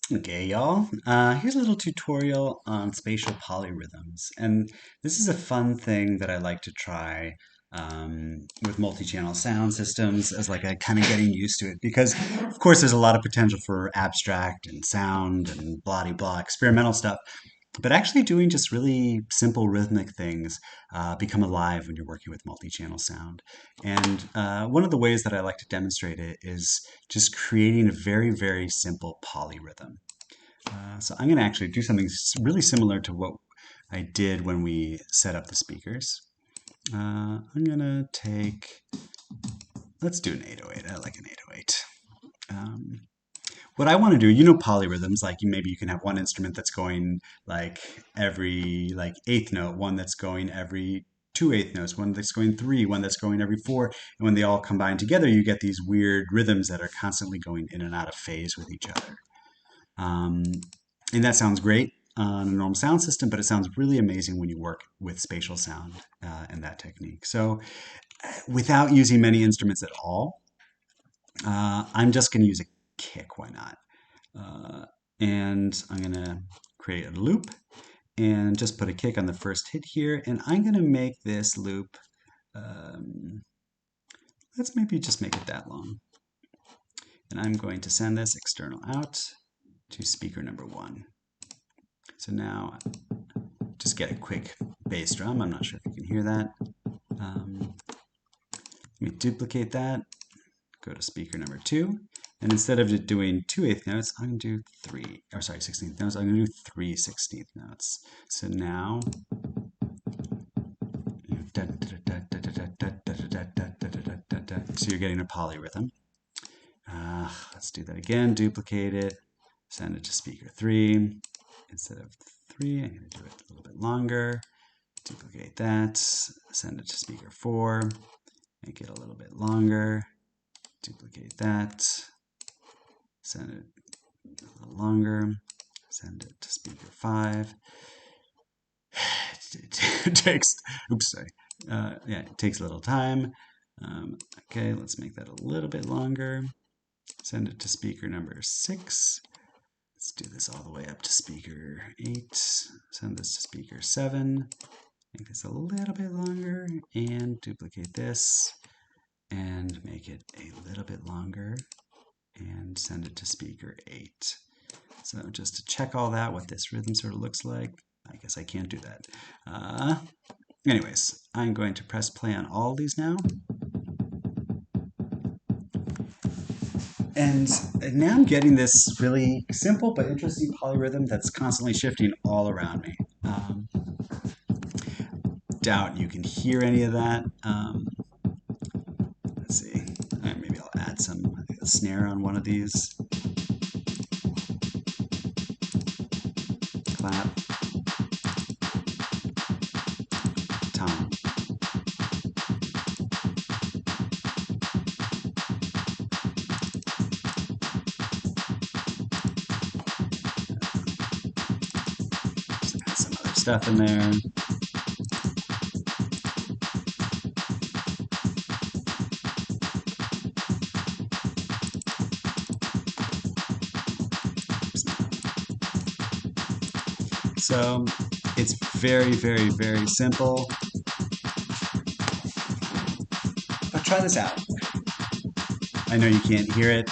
Okay, y'all. Here's a little tutorial on spatial polyrhythms. And this is a fun thing that I like to try with multi-channel sound systems as like a kind of getting used to it. Because, of course, there's a lot of potential for abstract and sound and blah-de-blah experimental stuff. But actually doing just really simple rhythmic things become alive when you're working with multi-channel sound. And one of the ways that I like to demonstrate it is just creating a very, very simple polyrhythm. So I'm going to actually do something really similar to what I did when we set up the speakers. I'm going to take, let's do an 808. I like an 808. What I want to do, you know, polyrhythms, like maybe you can have one instrument that's going like every like eighth note, one that's going every two eighth notes, one that's going three, one that's going every four. And when they all combine together, you get these weird rhythms that are constantly going in and out of phase with each other. Um, and that sounds great on a normal sound system, but it sounds really amazing when you work with spatial sound and that technique. So without using many instruments at all, I'm just going to use a kick. Why not? And I'm going to create a loop and just put a kick on the first hit here. And I'm going to make this loop, let's maybe just make it that long. And I'm going to send this external out to speaker number 1. So now just get a quick bass drum. I'm not sure if you can hear that. Let me duplicate that, go to speaker number 2, and instead of just doing 2/8 notes, I'm going to do 16th notes. I'm going to do 3 16th notes. So now, so you're getting a polyrhythm. Let's do that again, duplicate it, send it to speaker 3. Instead of 3, I'm going to do it a little bit longer. Duplicate that, send it to speaker 4, make it a little bit longer. Duplicate that, send it a little longer, send it to speaker 5. It takes, oops, sorry. Yeah, it takes a little time. Okay, let's make that a little bit longer. Send it to speaker number 6. Let's do this all the way up to speaker 8. Send this to speaker 7. Make this a little bit longer and duplicate this and make it a little bit longer and send it to speaker 8. So just to check all that, what this rhythm sort of looks like, I guess I can't do that. Anyways, I'm going to press play on all these now. And now I'm getting this really simple but interesting polyrhythm that's constantly shifting all around me. Doubt you can hear any of that. Let's see. Maybe I'll add a snare on one of these. Clap. Tom. Some other stuff in there. So it's very, very, very simple. But try this out. I know you can't hear it.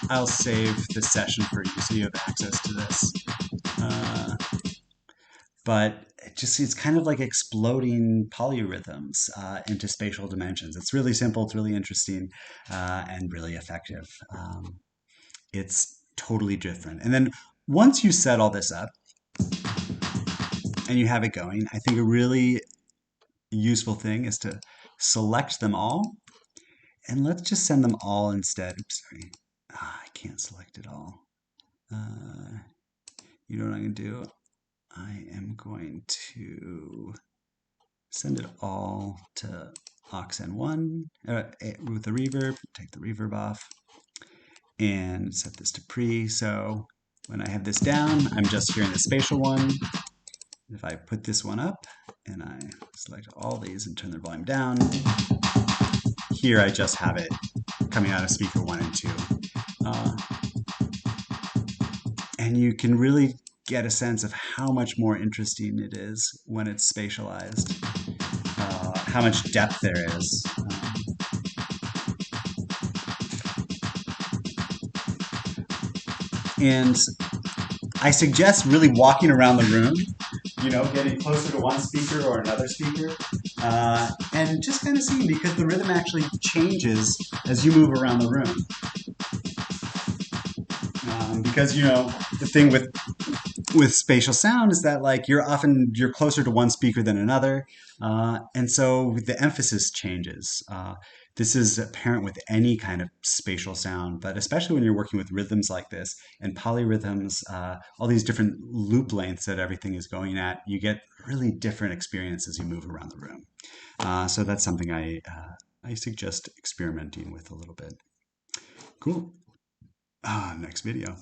I'll save this session for you so you have access to this. But it's kind of like exploding polyrhythms into spatial dimensions. It's really simple, it's really interesting, and really effective. It's totally different. And then once you set all this up and you have it going, I think a really useful thing is to select them all. And let's just send them all instead. Oops, sorry. I can't select it all. You know what I'm going to do? I am going to send it all to aux N1 with the reverb. Take the reverb off and set this to pre. So when I have this down, I'm just hearing the spatial one. If I put this one up and I select all these and turn their volume down, here I just have it coming out of speaker 1 and 2. And you can really get a sense of how much more interesting it is when it's spatialized, how much depth there is. And I suggest really walking around the room, getting closer to one speaker or another speaker, and just kind of seeing because the rhythm actually changes as you move around the room. Because the thing with spatial sound is that like you're closer to one speaker than another, and so the emphasis changes. This is apparent with any kind of spatial sound, but especially when you're working with rhythms like this and polyrhythms, all these different loop lengths that everything is going at, you get really different experience as you move around the room. So that's something I suggest experimenting with a little bit. Cool. Next video.